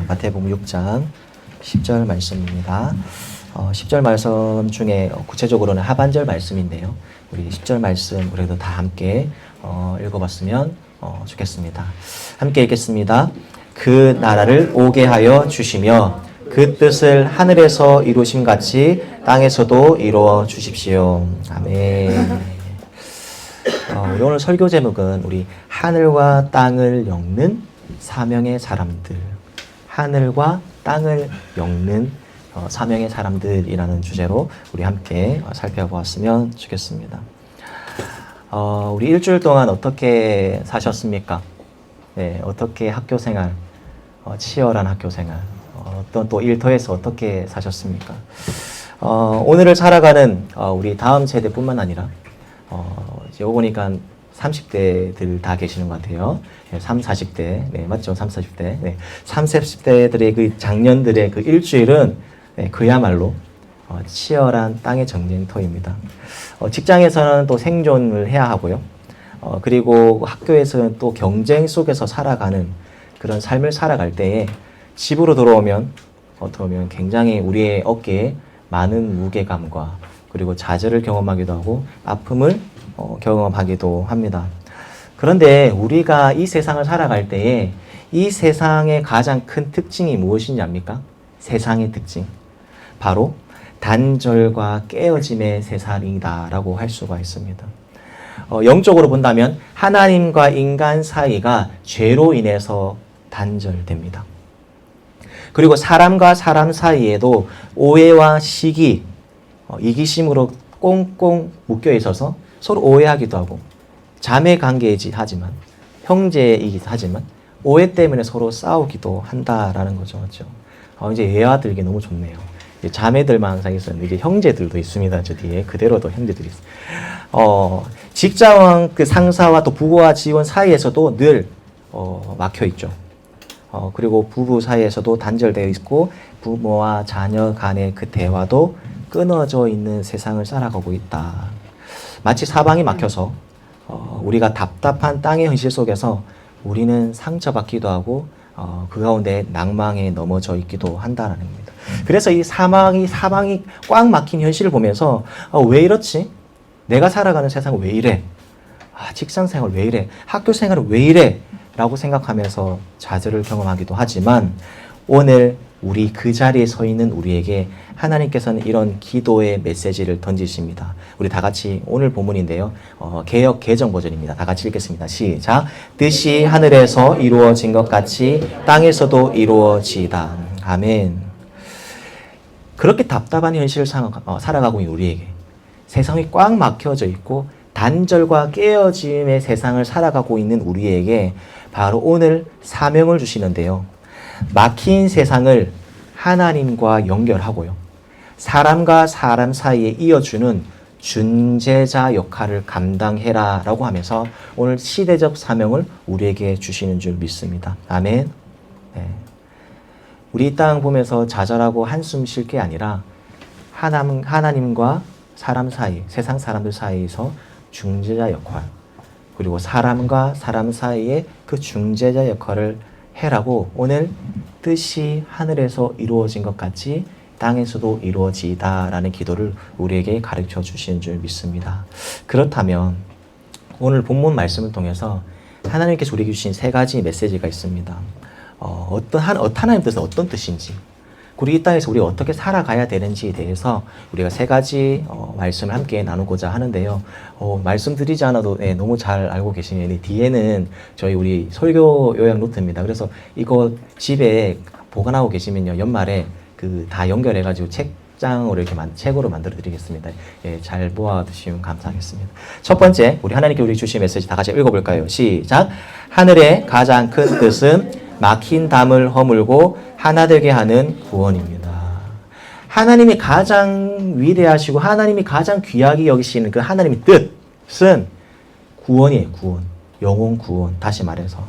마태복음 6장 10절 말씀입니다. 10절 말씀 중에 구체적으로는 하반절 말씀인데요. 우리 10절 말씀 우리도 다 함께 읽어봤으면 좋겠습니다. 함께 읽겠습니다. 그 나라를 오게 하여 주시며 그 뜻을 하늘에서 이루심 같이 땅에서도 이루어 주십시오. 아멘. 우리 오늘 설교 제목은 우리 하늘과 땅을 엮는 사명의 사람들, 하늘과 땅을 엮는 사명의 사람들이라는 주제로 우리 함께 살펴보았으면 좋겠습니다. 우리 일주일 동안 어떻게 사셨습니까? 네, 어떻게 학교 생활, 치열한 학교 생활, 어떤 또 일터에서 어떻게 사셨습니까? 오늘을 살아가는 우리 다음 세대뿐만 아니라 여기 보니까 30대들 다 계시는 것 같아요. 30, 40대. 네, 맞죠? 30, 40대. 네. 30, 40대들의 그 작년들의 그 일주일은 그야말로 치열한 땅의 전쟁터입니다. 직장에서는 또 생존을 해야 하고요. 그리고 학교에서는 또 경쟁 속에서 살아가는 그런 삶을 살아갈 때에 집으로 돌아오면 어떻게 보면 굉장히 우리의 어깨에 많은 무게감과 그리고 좌절을 경험하기도 하고 아픔을 경험하기도 합니다. 그런데 우리가 이 세상을 살아갈 때에 이 세상의 가장 큰 특징이 무엇인지 압니까? 세상의 특징. 바로 단절과 깨어짐의 세상이다라고 할 수가 있습니다. 영적으로 본다면 하나님과 인간 사이가 죄로 인해서 단절됩니다. 그리고 사람과 사람 사이에도 오해와 시기, 이기심으로 꽁꽁 묶여 있어서 서로 오해하기도 하고 자매 관계이지 하지만 형제이기도 하지만 오해 때문에 서로 싸우기도 한다라는 거죠. 그렇죠? 이제 예화 들기 너무 좋네요. 이제 자매들만 항상 있었는데 이제 형제들도 있습니다. 저 뒤에 그대로도 형제들이 있어요. 직장 그 상사와 또 부부와 직원 사이에서도 늘 막혀 있죠. 그리고 부부 사이에서도 단절되어 있고 부모와 자녀 간의 그 대화도 끊어져 있는 세상을 살아가고 있다. 마치 사방이 막혀서 우리가 답답한 땅의 현실 속에서 우리는 상처받기도 하고 그 가운데 낭망에 넘어져 있기도 한다는 겁니다. 그래서 이 사방이 꽉 막힌 현실을 보면서 왜 이렇지? 내가 살아가는 세상은 왜 이래? 직장 생활 왜 이래? 학교 생활은 왜 이래? 라고 생각하면서 좌절을 경험하기도 하지만 오늘 우리 그 자리에 서 있는 우리에게 하나님께서는 이런 기도의 메시지를 던지십니다. 우리 다 같이 오늘 본문인데요. 개역 개정 버전입니다. 다 같이 읽겠습니다. 시작. 뜻이 하늘에서 이루어진 것 같이 땅에서도 이루어지이다. 아멘. 그렇게 답답한 현실을 살아가고 있는 우리에게 세상이 꽉 막혀져 있고 단절과 깨어짐의 세상을 살아가고 있는 우리에게 바로 오늘 사명을 주시는데요. 막힌 세상을 하나님과 연결하고요. 사람과 사람 사이에 이어주는 중재자 역할을 감당해라 라고 하면서 오늘 시대적 사명을 우리에게 주시는 줄 믿습니다. 아멘. 네. 우리 이 땅 보면서 좌절하고 한숨 쉴 게 아니라 하나님과 사람 사이, 세상 사람들 사이에서 중재자 역할, 그리고 사람과 사람 사이에 그 중재자 역할을 해라고 오늘 뜻이 하늘에서 이루어진 것 같이 땅에서도 이루어지다라는 기도를 우리에게 가르쳐 주시는 줄 믿습니다. 그렇다면 오늘 본문 말씀을 통해서 하나님께서 우리에게 주신 세 가지 메시지가 있습니다. 하나님 뜻은 어떤 뜻인지, 그리고 이 땅에서 우리가 어떻게 살아가야 되는지에 대해서 우리가 세 가지 말씀을 함께 나누고자 하는데요. 말씀드리지 않아도 너무 잘 알고 계시는 뒤에는 저희 우리 설교 요약 노트입니다. 그래서 이거 집에 보관하고 계시면요, 연말에 그 다 연결해가지고 책장으로 이렇게 책으로 만들어 드리겠습니다. 잘 모아 두시면 감사하겠습니다. 첫 번째, 우리 하나님께 우리 주신 메시지 다 같이 읽어볼까요? 시작. 하늘의 가장 큰 뜻은 막힌 담을 허물고 하나 되게 하는 구원입니다. 하나님이 가장 위대하시고 하나님이 가장 귀하게 여기시는 그 하나님의 뜻은 구원이에요. 구원. 영혼 구원. 다시 말해서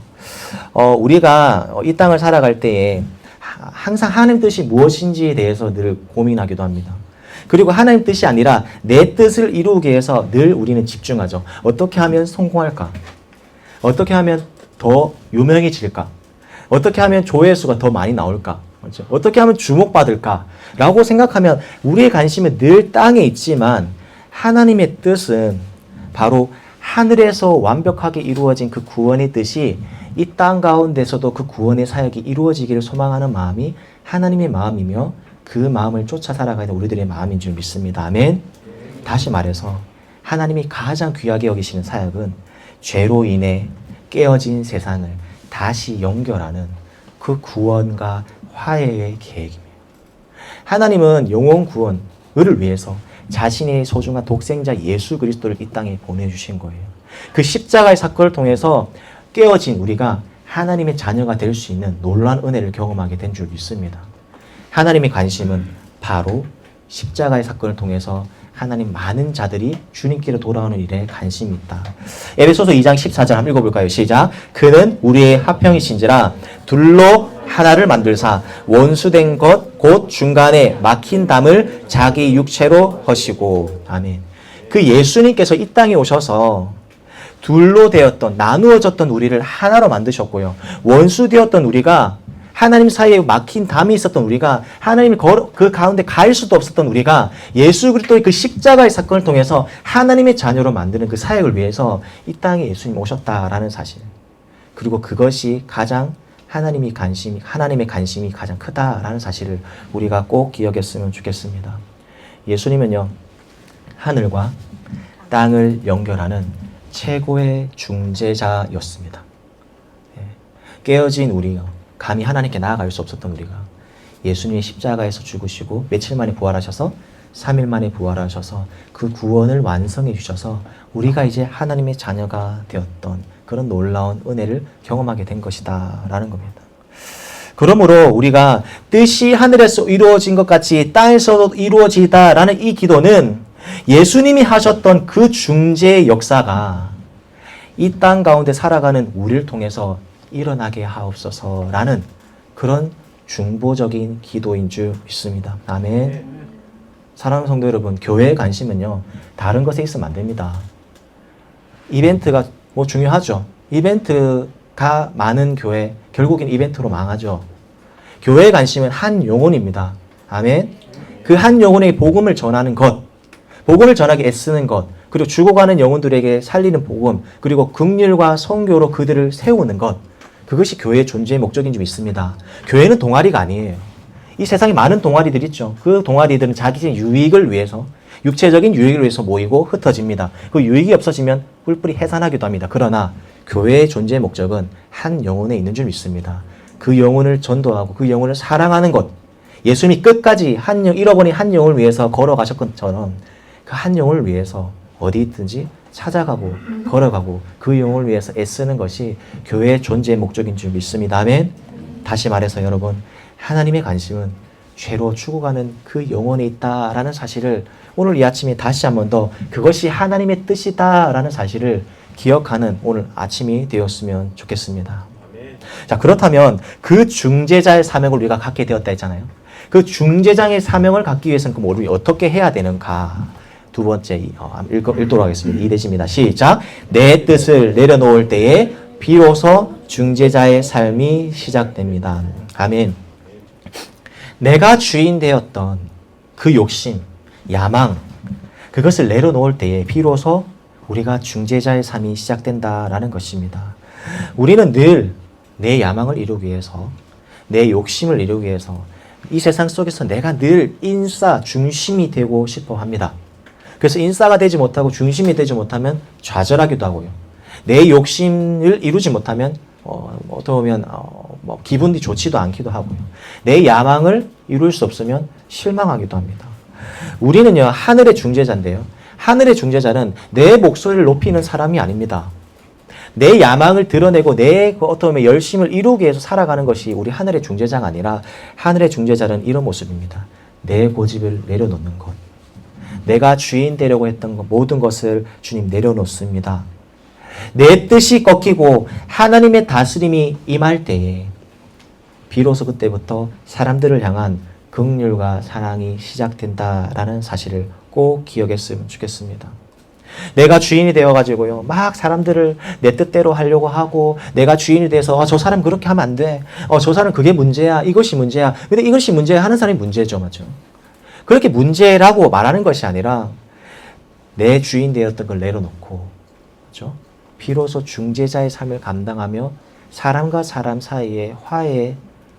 우리가 이 땅을 살아갈 때에 항상 하나님 뜻이 무엇인지에 대해서 늘 고민하기도 합니다. 그리고 하나님 뜻이 아니라 내 뜻을 이루기 위해서 늘 우리는 집중하죠. 어떻게 하면 성공할까? 어떻게 하면 더 유명해질까? 어떻게 하면 조회수가 더 많이 나올까? 그렇죠? 어떻게 하면 주목받을까? 라고 생각하면 우리의 관심은 늘 땅에 있지만 하나님의 뜻은 바로 하늘에서 완벽하게 이루어진 그 구원의 뜻이 이 땅 가운데서도 그 구원의 사역이 이루어지기를 소망하는 마음이 하나님의 마음이며 그 마음을 쫓아 살아가는 우리들의 마음인 줄 믿습니다. 아멘. 다시 말해서 하나님이 가장 귀하게 여기시는 사역은 죄로 인해 깨어진 세상을 다시 연결하는 그 구원과 화해의 계획입니다. 하나님은 영혼 구원을 위해서 자신의 소중한 독생자 예수 그리스도를 이 땅에 보내주신 거예요. 그 십자가의 사건을 통해서 깨어진 우리가 하나님의 자녀가 될 수 있는 놀라운 은혜를 경험하게 된 줄 믿습니다. 하나님의 관심은 바로 십자가의 사건을 통해서 하나님 많은 자들이 주님께로 돌아오는 일에 관심이 있다. 에베소서 2장 14절 한번 읽어볼까요? 시작. 그는 우리의 화평이신지라 둘로 하나를 만들사 원수된 것 곧 중간에 막힌 담을 자기 육체로 허시고. 아멘. 그 예수님께서 이 땅에 오셔서 둘로 되었던 나누어졌던 우리를 하나로 만드셨고요. 원수 되었던 우리가 하나님 사이에 막힌 담이 있었던 우리가 하나님이 그 가운데 갈 수도 없었던 우리가 예수 그리스도의 그 십자가의 사건을 통해서 하나님의 자녀로 만드는 그 사역을 위해서 이 땅에 예수님 오셨다라는 사실. 그리고 그것이 가장 하나님의 관심이 가장 크다라는 사실을 우리가 꼭 기억했으면 좋겠습니다. 예수님은요, 하늘과 땅을 연결하는 최고의 중재자였습니다. 깨어진 우리가 감히 하나님께 나아갈 수 없었던 우리가 예수님이 십자가에서 죽으시고 며칠 만에 부활하셔서 3일 만에 부활하셔서 그 구원을 완성해 주셔서 우리가 이제 하나님의 자녀가 되었던 그런 놀라운 은혜를 경험하게 된 것이다 라는 겁니다. 그러므로 우리가 뜻이 하늘에서 이루어진 것 같이 땅에서도 이루어지다라는 이 기도는 예수님이 하셨던 그 중재의 역사가 이 땅 가운데 살아가는 우리를 통해서 일어나게 하옵소서라는 그런 중보적인 기도인 줄 믿습니다. 아멘. 사랑하는 성도 여러분, 교회의 관심은요, 다른 것에 있으면 안 됩니다. 이벤트가 뭐 중요하죠. 이벤트가 많은 교회, 결국엔 이벤트로 망하죠. 교회의 관심은 한 영혼입니다. 아멘. 그 한 영혼에게 복음을 전하는 것, 복음을 전하기 애쓰는 것, 그리고 죽어가는 영혼들에게 살리는 복음, 그리고 긍휼과 선교로 그들을 세우는 것, 그것이 교회의 존재의 목적인 줄 믿습니다. 교회는 동아리가 아니에요. 이 세상에 많은 동아리들 있죠. 그 동아리들은 자기의 유익을 위해서, 육체적인 유익을 위해서 모이고 흩어집니다. 그 유익이 없어지면 뿔뿔이 해산하기도 합니다. 그러나 교회의 존재의 목적은 한 영혼에 있는 줄 믿습니다. 그 영혼을 전도하고 그 영혼을 사랑하는 것, 예수님이 끝까지 잃어버린 한 영혼을 위해서 걸어가셨던 것처럼 그 한 영혼을 위해서 어디 있든지 찾아가고 걸어가고 그 영혼을 위해서 애쓰는 것이 교회의 존재의 목적인 줄 믿습니다. 아멘. 다시 말해서 여러분, 하나님의 관심은 죄로 죽어가는 그 영혼에 있다라는 사실을 오늘 이 아침에 다시 한 번 더 그것이 하나님의 뜻이다라는 사실을 기억하는 오늘 아침이 되었으면 좋겠습니다. 자, 그렇다면 그 중재자의 사명을 우리가 갖게 되었다 했잖아요. 그 중재자의 사명을 갖기 위해서는 그럼 우리 어떻게 해야 되는가? 두 번째 읽도록 하겠습니다. 2대집니다. 시작. 내 뜻을 내려놓을 때에 비로소 중재자의 삶이 시작됩니다. 아멘. 내가 주인 되었던 그 욕심, 야망, 그것을 내려놓을 때에 비로소 우리가 중재자의 삶이 시작된다라는 것입니다. 우리는 늘 내 야망을 이루기 위해서, 내 욕심을 이루기 위해서 이 세상 속에서 내가 늘 인싸, 중심이 되고 싶어 합니다. 그래서 인싸가 되지 못하고 중심이 되지 못하면 좌절하기도 하고요. 내 욕심을 이루지 못하면 어떻게 보면 기분이 좋지도 않기도 하고요. 내 야망을 이룰 수 없으면 실망하기도 합니다. 우리는요, 하늘의 중재자인데요. 하늘의 중재자는 내 목소리를 높이는 사람이 아닙니다. 내 야망을 드러내고 내 어떻게 보면 열심을 이루기 위해서 살아가는 것이 우리 하늘의 중재자가 아니라 하늘의 중재자는 이런 모습입니다. 내 고집을 내려놓는 것. 내가 주인 되려고 했던 것, 모든 것을 주님 내려놓습니다. 내 뜻이 꺾이고 하나님의 다스림이 임할 때에 비로소 그때부터 사람들을 향한 긍휼과 사랑이 시작된다라는 사실을 꼭 기억했으면 좋겠습니다. 내가 주인이 되어가지고요, 막 사람들을 내 뜻대로 하려고 하고, 내가 주인이 돼서, 저 사람 그렇게 하면 안 돼. 저 사람 그게 문제야. 이것이 문제야. 근데 이것이 문제야 하는 사람이 문제죠, 맞죠? 그렇게 문제라고 말하는 것이 아니라, 내 주인 되었던 걸 내려놓고, 그렇죠? 비로소 중재자의 삶을 감당하며, 사람과 사람 사이의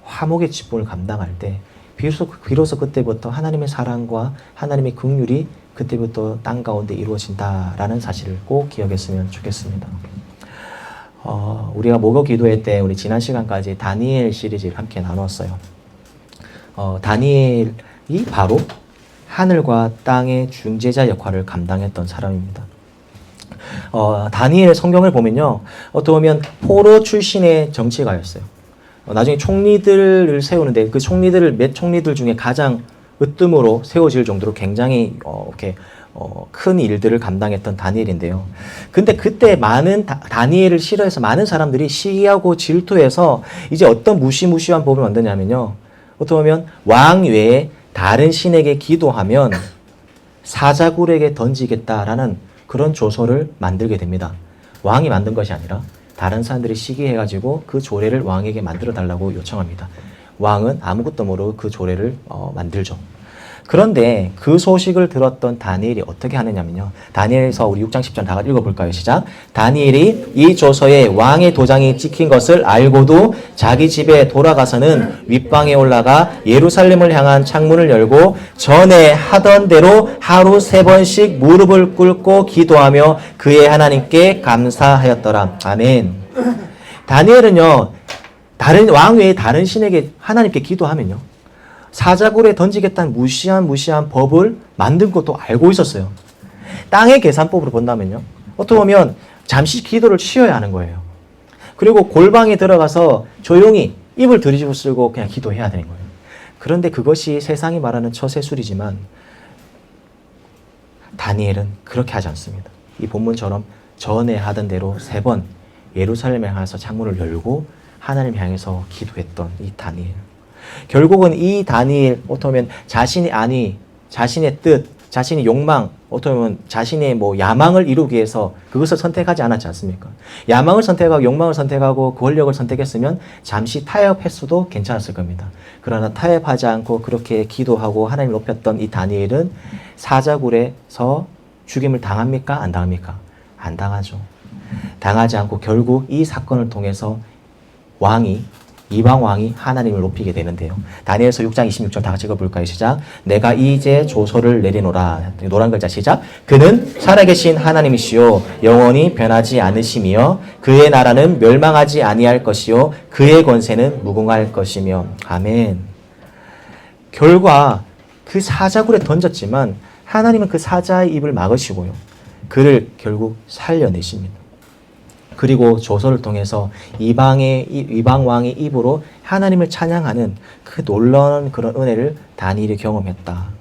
화목의 직분을 감당할 때, 비로소 그때부터 하나님의 사랑과 하나님의 긍휼이 그때부터 땅 가운데 이루어진다라는 사실을 꼭 기억했으면 좋겠습니다. 우리가 목요 기도회 때 우리 지난 시간까지 다니엘 시리즈를 함께 나눴어요. 다니엘이 바로 하늘과 땅의 중재자 역할을 감당했던 사람입니다. 다니엘 성경을 보면요, 어떻게 보면 포로 출신의 정치가였어요. 나중에 총리들을 세우는데 그 몇 총리들 중에 가장 으뜸으로 세워질 정도로 굉장히 이렇게 큰 일들을 감당했던 다니엘인데요. 근데 그때 많은 다니엘을 싫어해서 많은 사람들이 시기하고 질투해서 이제 어떤 무시무시한 법을 만드냐면요, 어떻게 보면 왕 외에 다른 신에게 기도하면 사자굴에게 던지겠다라는 그런 조서를 만들게 됩니다. 왕이 만든 것이 아니라 다른 사람들이 시기해가지고 그 조례를 왕에게 만들어 달라고 요청합니다. 왕은 아무것도 모르고 그 조례를 만들죠. 그런데 그 소식을 들었던 다니엘이 어떻게 하느냐면요, 다니엘서 우리 6장 10절 다 같이 읽어볼까요? 시작. 다니엘이 이 조서에 왕의 도장이 찍힌 것을 알고도 자기 집에 돌아가서는 윗방에 올라가 예루살렘을 향한 창문을 열고 전에 하던 대로 하루 3번씩 무릎을 꿇고 기도하며 그의 하나님께 감사하였더라. 아멘. 다니엘은요, 왕 외에 다른 신에게 하나님께 기도하면요, 사자굴에 던지겠다는 무시한 법을 만든 것도 알고 있었어요. 땅의 계산법으로 본다면요, 어떻게 보면 잠시 기도를 쉬어야 하는 거예요. 그리고 골방에 들어가서 조용히 입을 들이집어 쓰고 그냥 기도해야 되는 거예요. 그런데 그것이 세상이 말하는 처세술이지만 다니엘은 그렇게 하지 않습니다. 이 본문처럼 전에 하던 대로 3번 예루살렘에 향해서 창문을 열고 하나님 향해서 기도했던 이 다니엘. 결국은 이 다니엘, 어떻게 보면 자신의 뜻, 자신의 욕망, 어떻게 보면 자신의 야망을 이루기 위해서 그것을 선택하지 않았지 않습니까? 야망을 선택하고 욕망을 선택하고 권력을 선택했으면 잠시 타협했어도 괜찮았을 겁니다. 그러나 타협하지 않고 그렇게 기도하고 하나님을 높였던 이 다니엘은 사자굴에서 죽임을 당합니까? 안 당합니까? 안 당하죠. 당하지 않고 결국 이 사건을 통해서 이방 왕이 하나님을 높이게 되는데요. 다니엘서 6장 26절 다 같이 읽어볼까요? 시작. 내가 이제 조서를 내리노라. 노란 글자 시작. 그는 살아계신 하나님이시요 영원히 변하지 않으시며 그의 나라는 멸망하지 아니할 것이요 그의 권세는 무궁할 것이며. 아멘. 결과 그 사자굴에 던졌지만 하나님은 그 사자의 입을 막으시고요, 그를 결국 살려내십니다. 그리고 조서를 통해서 이방 왕의 입으로 하나님을 찬양하는 그 놀라운 그런 은혜를 다니엘이 경험했다.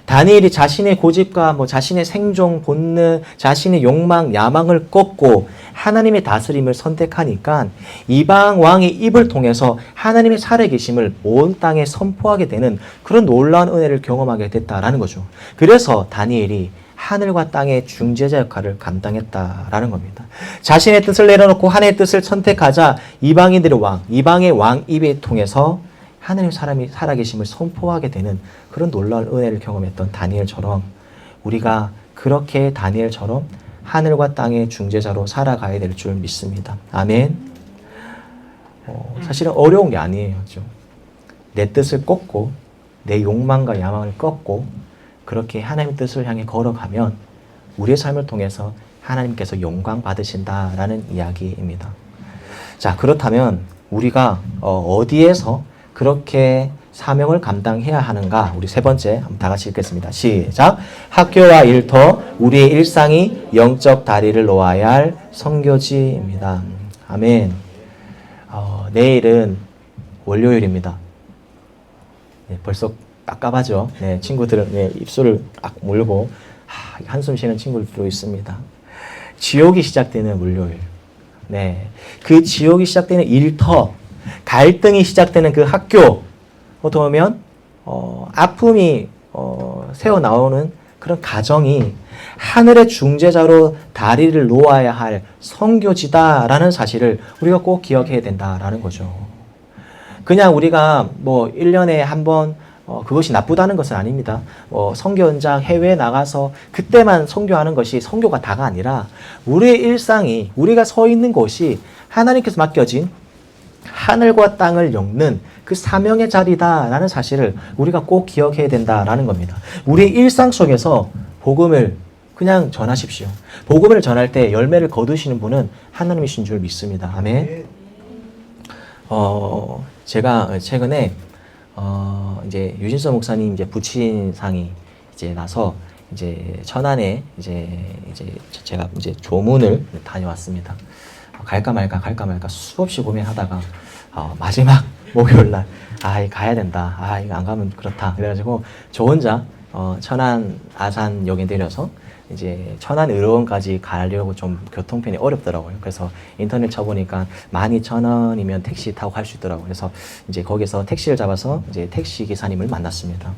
다니엘이 자신의 고집과 자신의 생존 본능, 자신의 욕망, 야망을 꺾고 하나님의 다스림을 선택하니까 이방 왕의 입을 통해서 하나님의 살아계심을 온 땅에 선포하게 되는 그런 놀라운 은혜를 경험하게 됐다라는 거죠. 그래서 다니엘이 하늘과 땅의 중재자 역할을 감당했다라는 겁니다. 자신의 뜻을 내려놓고 하나님의 뜻을 선택하자 이방의 왕 입에 통해서 하나님 사람이 살아계심을 선포하게 되는 그런 놀라운 은혜를 경험했던 다니엘처럼 우리가 그렇게 다니엘처럼 하늘과 땅의 중재자로 살아가야 될 줄 믿습니다. 아멘. 사실은 어려운 게 아니에요. 내 뜻을 꺾고 내 욕망과 야망을 꺾고 그렇게 하나님의 뜻을 향해 걸어가면 우리의 삶을 통해서 하나님께서 영광 받으신다라는 이야기입니다. 자, 그렇다면 우리가 어디에서 그렇게 사명을 감당해야 하는가? 우리 3번째 한번 다 같이 읽겠습니다. 시작. 학교와 일터, 우리의 일상이 영적 다리를 놓아야 할 선교지입니다. 아멘. 내일은 월요일입니다. 네, 벌써 깝깝하죠. 네, 친구들은 입술을 딱 물고 한숨 쉬는 친구들도 있습니다. 지옥이 시작되는 월요일. 네, 그 지옥이 시작되는 일터, 갈등이 시작되는 그 학교, 어떻게 보면 아픔이 새어 나오는 그런 가정이 하늘의 중재자로 다리를 놓아야 할 선교지다라는 사실을 우리가 꼭 기억해야 된다라는 거죠. 그냥 우리가 뭐 1년에 한 번 그것이 나쁘다는 것은 아닙니다. 선교 현장 해외에 나가서 그때만 선교하는 것이 선교가 다가 아니라 우리의 일상이 우리가 서 있는 곳이 하나님께서 맡겨진 하늘과 땅을 엮는 그 사명의 자리다라는 사실을 우리가 꼭 기억해야 된다라는 겁니다. 우리의 일상 속에서 복음을 그냥 전하십시오. 복음을 전할 때 열매를 거두시는 분은 하나님이신 줄 믿습니다. 아멘. 제가 최근에 이제 유진서 목사님 이제 부친상이 이제 나서 이제 천안에 이제 제가 이제 조문을 다녀왔습니다. 갈까 말까 수없이 고민하다가 마지막 목요일 날 가야 된다. 이거 안 가면 그렇다. 그래가지고 저 혼자 천안 아산역에 내려서 이제 천안 의료원까지 가려고 좀 교통편이 어렵더라고요. 그래서 인터넷 쳐보니까 12,000원이면 택시 타고 갈 수 있더라고요. 그래서 이제 거기서 택시를 잡아서 이제 택시 기사님을 만났습니다.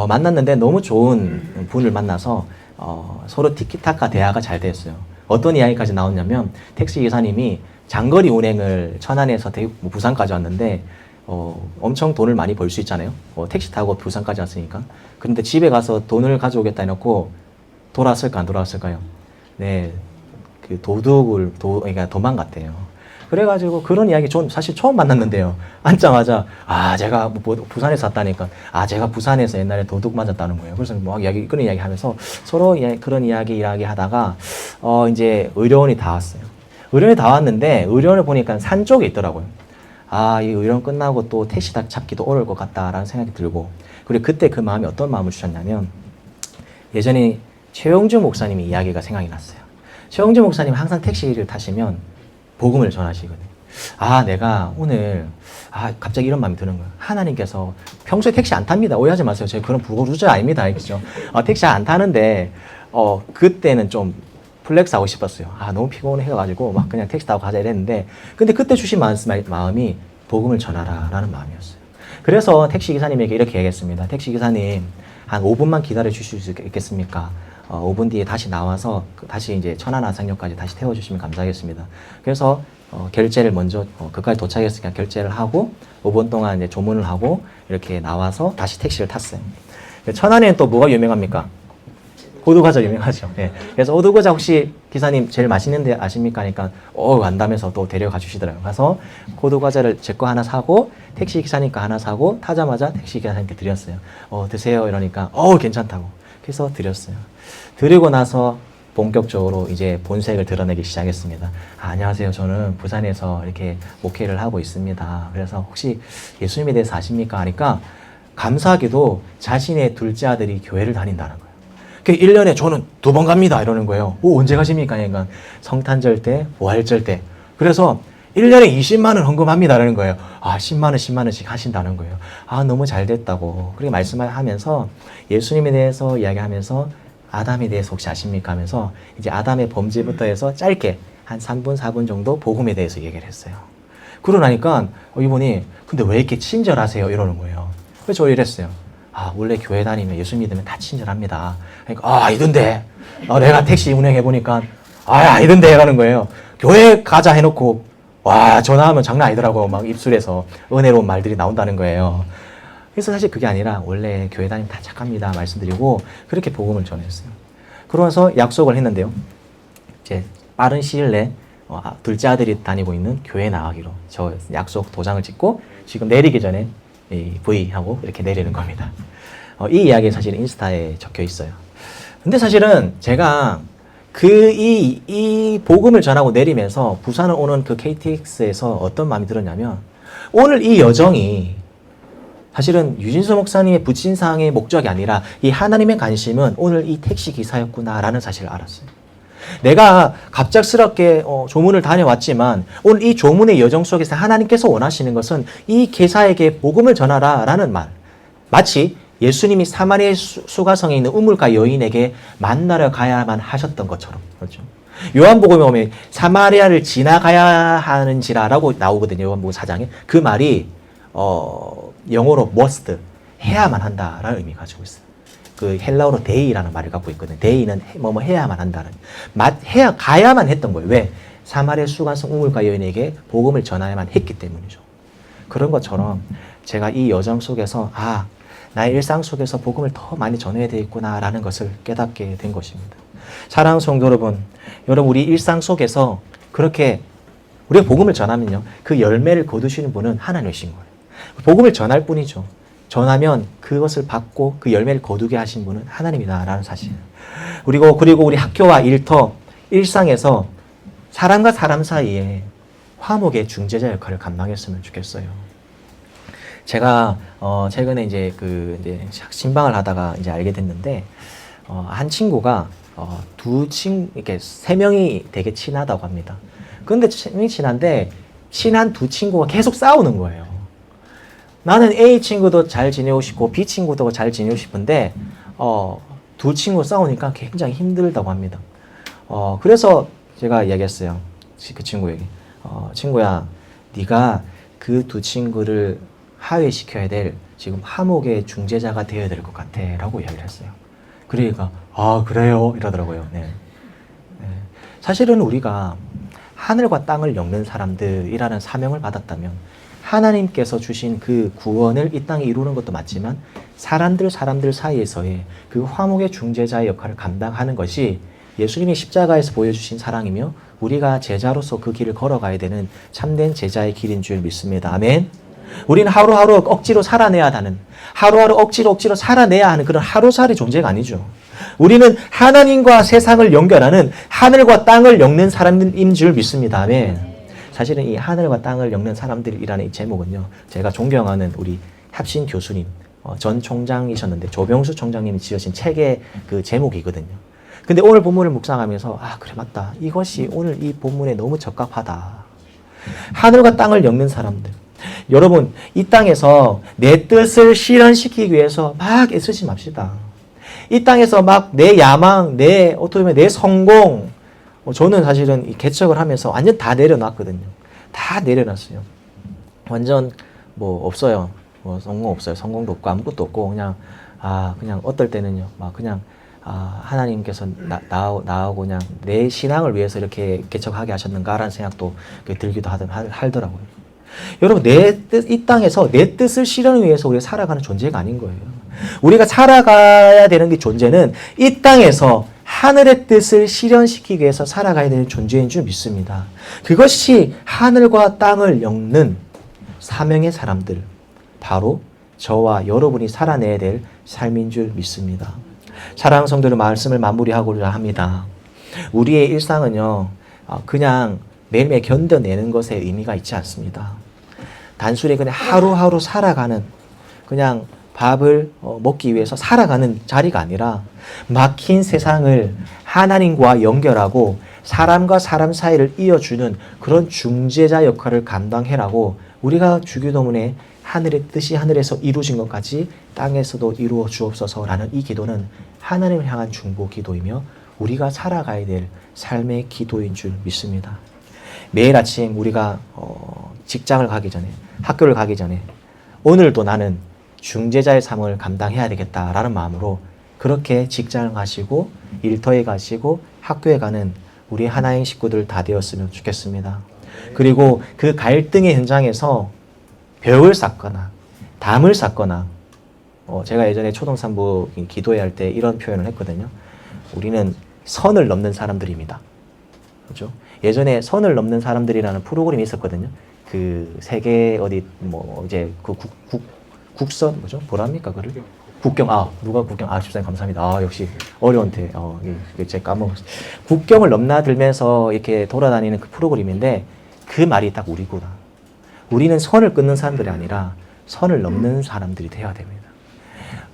만났는데 너무 좋은 분을 만나서 서로 티키타카 대화가 잘 됐어요. 어떤 이야기까지 나왔냐면 택시 기사님이 장거리 운행을 천안에서 부산까지 왔는데 엄청 돈을 많이 벌 수 있잖아요. 택시 타고 부산까지 왔으니까. 그런데 집에 가서 돈을 가져오겠다 해놓고 돌아왔을까 안 돌아왔을까요? 네, 그 그러니까 도망갔대요. 그래가지고 그런 이야기 전 사실 처음 만났는데요. 앉자마자 제가 뭐 부산에서 왔다니까 제가 부산에서 옛날에 도둑 맞았다는 거예요. 그래서 뭐 그런 이야기 하면서 서로 그런 이야기 하다가 이제 의료원이 다 왔어요. 의료원이 다 왔는데 의료원을 보니까 산 쪽에 있더라고요. 이 의료원 끝나고 또 택시 잡기도 어려울 것 같다라는 생각이 들고, 그리고 그때 그 마음이 어떤 마음을 주셨냐면 예전에 최영주 목사님의 이야기가 생각이 났어요. 최영주 목사님 항상 택시를 타시면 복음을 전하시거든요. 내가 오늘 갑자기 이런 마음이 드는 거예요. 하나님께서 평소에 택시 안 탑니다. 오해하지 마세요. 제가 그런 부고루자 아닙니다. 그죠? 택시 안 타는데 그때는 좀 플렉스 하고 싶었어요. 너무 피곤해가지고 막 그냥 택시 타고 가자 이랬는데, 근데 그때 주신 마음이 복음을 전하라 라는 마음이었어요. 그래서 택시 기사님에게 이렇게 얘기했습니다. 택시 기사님, 한 5분만 기다려 주실 수 있겠습니까? 5분 뒤에 다시 나와서 다시 이제 천안 아산역까지 다시 태워주시면 감사하겠습니다. 그래서 결제를 먼저 그까지 도착했으니까 결제를 하고 5분 동안 이제 조문을 하고 이렇게 나와서 다시 택시를 탔어요. 천안에는 또 뭐가 유명합니까? 호두과자 유명하죠. 네. 그래서 호두과자 혹시 기사님 제일 맛있는 데 아십니까? 하니까 안다면서 또 데려가 주시더라고요. 가서 호두과자를 제 거 하나 사고 택시 기사님 거 하나 사고 타자마자 택시 기사님께 드렸어요. 드세요 이러니까 괜찮다고. 그래서 드렸어요. 드리고 나서 본격적으로 이제 본색을 드러내기 시작했습니다. 안녕하세요. 저는 부산에서 이렇게 목회를 하고 있습니다. 그래서 혹시 예수님에 대해서 아십니까? 하니까 감사하게도 자신의 둘째 아들이 교회를 다닌다는 거예요. 1년에 저는 2번 갑니다. 이러는 거예요. 언제 가십니까? 그러니까 성탄절 때, 부활절 때. 그래서 1년에 20만 원 헌금합니다. 라는 거예요. 10만 원, 10만 원씩 하신다는 거예요. 너무 잘 됐다고. 그렇게 말씀을 하면서 예수님에 대해서 이야기하면서 아담에 대해서 혹시 아십니까? 하면서 이제 아담의 범죄부터 해서 짧게 한 3분, 4분 정도 복음에 대해서 얘기를 했어요. 그러고 나니까 이분이 근데 왜 이렇게 친절하세요? 이러는 거예요. 그래서 저 이랬어요. 원래 교회 다니면 예수 믿으면 다 친절합니다. 그러니까 아니던데. 내가 택시 운행해보니까 아니던데 이러는 거예요. 교회 가자 해놓고 전화하면 장난 아니더라고. 막 입술에서 은혜로운 말들이 나온다는 거예요. 그래서 사실 그게 아니라 원래 교회 다니면 다 착합니다 말씀드리고 그렇게 복음을 전했어요. 그러면서 약속을 했는데요. 이제 빠른 시일 내 둘째 아들이 다니고 있는 교회에 나가기로 저 약속 도장을 찍고 지금 내리기 전에 V하고 이렇게 내리는 겁니다. 이 이야기 사실 인스타에 적혀 있어요. 근데 사실은 제가 이 복음을 전하고 내리면서 부산을 오는 그 KTX에서 어떤 마음이 들었냐면 오늘 이 여정이 사실은 유진수 목사님의 부친상의 목적이 아니라 이 하나님의 관심은 오늘 이 택시 기사였구나라는 사실을 알았어요. 내가 갑작스럽게 조문을 다녀왔지만 오늘 이 조문의 여정 속에서 하나님께서 원하시는 것은 이 기사에게 복음을 전하라 라는 말. 마치 예수님이 사마리아 수가성에 있는 우물가 여인에게 만나러 가야만 하셨던 것처럼. 그렇죠. 요한복음에 보면 사마리아를 지나가야 하는지라라고 나오거든요. 요한복음 4장에. 그 말이 영어로 must, 해야만 한다라는 의미 가지고 있어요. 그 헬라어로 데이라는 말을 갖고 있거든요. 데이는 뭐뭐 해야만 한다는. 가야만 했던 거예요. 왜? 사마리아 수가성 우물가 여인에게 복음을 전하야만 했기 때문이죠. 그런 것처럼 제가 이 여정 속에서 나의 일상 속에서 복음을 더 많이 전해야 되겠구나라는 것을 깨닫게 된 것입니다. 사랑하는 성도 여러분, 우리 일상 속에서 그렇게 우리가 복음을 전하면요, 그 열매를 거두시는 분은 하나님이신 거예요. 복음을 전할 뿐이죠. 전하면 그것을 받고 그 열매를 거두게 하신 분은 하나님이다라는 사실. 그리고 우리 학교와 일상에서 사람과 사람 사이에 화목의 중재자 역할을 감당했으면 좋겠어요. 제가 최근에 이제 신방을 하다가 이제 알게 됐는데 한 친구가 이렇게 세 명이 되게 친하다고 합니다. 그런데 세 명이 친한데 친한 두 친구가 계속 싸우는 거예요. 나는 A 친구도 잘 지내고 싶고 B 친구도 잘 지내고 싶은데 두 친구 싸우니까 굉장히 힘들다고 합니다. 그래서 제가 이야기했어요. 그 친구에게. 친구야, 네가 그 두 친구를 화해시켜야 될 지금 화목의 중재자가 되어야 될 것 같아 라고 이야기를 했어요. 그러니까 그래요? 이러더라고요. 네. 사실은 우리가 하늘과 땅을 엮는 사람들이라는 사명을 받았다면 하나님께서 주신 그 구원을 이 땅에 이루는 것도 맞지만 사람들 사이에서의 그 화목의 중재자의 역할을 감당하는 것이 예수님이 십자가에서 보여주신 사랑이며 우리가 제자로서 그 길을 걸어가야 되는 참된 제자의 길인 줄 믿습니다. 아멘. 우리는 하루하루 억지로 살아내야 하는, 하루하루 억지로 살아내야 하는 그런 하루살이 존재가 아니죠. 우리는 하나님과 세상을 연결하는 하늘과 땅을 엮는 사람인 줄 믿습니다. 아멘. 사실은 이 하늘과 땅을 엮는 사람들이라는 이 제목은요, 제가 존경하는 우리 합신 교수님, 전 총장이셨는데 조병수 총장님이 지으신 책의 그 제목이거든요. 근데 오늘 본문을 묵상하면서 그래 맞다. 이것이 오늘 이 본문에 너무 적합하다. 하늘과 땅을 엮는 사람들. 여러분, 이 땅에서 내 뜻을 실현시키기 위해서 막 애쓰지 맙시다. 이 땅에서 막 내 야망, 어떻게 보면 내 성공, 저는 사실은 이 개척을 하면서 완전 다 내려놨거든요. 다 내려놨어요. 완전 없어요. 성공 없어요. 성공도 없고 아무것도 없고 그냥 어떨 때는요. 막 그냥 하나님께서 나하고 그냥 내 신앙을 위해서 이렇게 개척하게 하셨는가라는 생각도 들기도 하더라고요. 여러분, 이 땅에서 내 뜻을 실현하기 위해서 우리가 살아가는 존재가 아닌 거예요. 우리가 살아가야 되는 그 존재는 이 땅에서 하늘의 뜻을 실현시키기 위해서 살아가야 되는 존재인 줄 믿습니다. 그것이 하늘과 땅을 엮는 사명의 사람들, 바로 저와 여러분이 살아내야 될 삶인 줄 믿습니다. 사랑하는 성도들, 말씀을 마무리하고자 합니다. 우리의 일상은요, 그냥 매일매일 견뎌내는 것에 의미가 있지 않습니다. 단순히 그냥 하루하루 살아가는, 그냥 밥을 먹기 위해서 살아가는 자리가 아니라 막힌 세상을 하나님과 연결하고 사람과 사람 사이를 이어주는 그런 중재자 역할을 감당해라고 우리가 주기도문에 하늘의 뜻이 하늘에서 이루어진 것까지 땅에서도 이루어 주옵소서라는 이 기도는 하나님을 향한 중보 기도이며 우리가 살아가야 될 삶의 기도인 줄 믿습니다. 매일 아침 우리가 직장을 가기 전에, 학교를 가기 전에 오늘도 나는 중재자의 삶을 감당해야 되겠다라는 마음으로 그렇게 직장을 가시고 일터에 가시고 학교에 가는 우리 하나의 식구들 다 되었으면 좋겠습니다. 그리고 그 갈등의 현장에서 벽을 쌓거나 담을 쌓거나 제가 예전에 초등산부 기도회 할 때 이런 표현을 했거든요. 우리는 선을 넘는 사람들입니다. 그렇죠? 예전에 선을 넘는 사람들이라는 프로그램이 있었거든요. 그 세계 이제 그 국선 뭐죠? 뭐랍니까 그를? 국경. 누가 국경? 집사님 감사합니다. 역시 어려운데 제가 까먹었어요. 국경을 넘나들면서 이렇게 돌아다니는 그 프로그램인데 그 말이 딱 우리구나. 우리는 선을 끊는 사람들이 아니라 선을 넘는 사람들이 되어야 됩니다.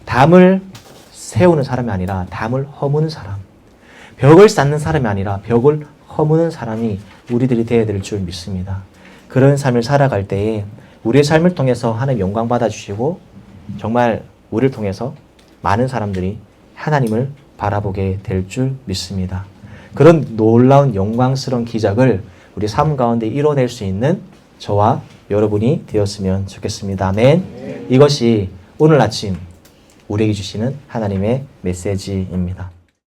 담을 세우는 사람이 아니라 담을 허무는 사람. 벽을 쌓는 사람이 아니라 벽을 허무는 사람이 우리들이 되어야 될 줄 믿습니다. 그런 삶을 살아갈 때에 우리의 삶을 통해서 하나님 영광 받아주시고 정말 우리를 통해서 많은 사람들이 하나님을 바라보게 될 줄 믿습니다. 그런 놀라운 영광스러운 기적을 우리 삶 가운데 이뤄낼 수 있는 저와 여러분이 되었으면 좋겠습니다. 아멘. 이것이 오늘 아침 우리에게 주시는 하나님의 메시지입니다.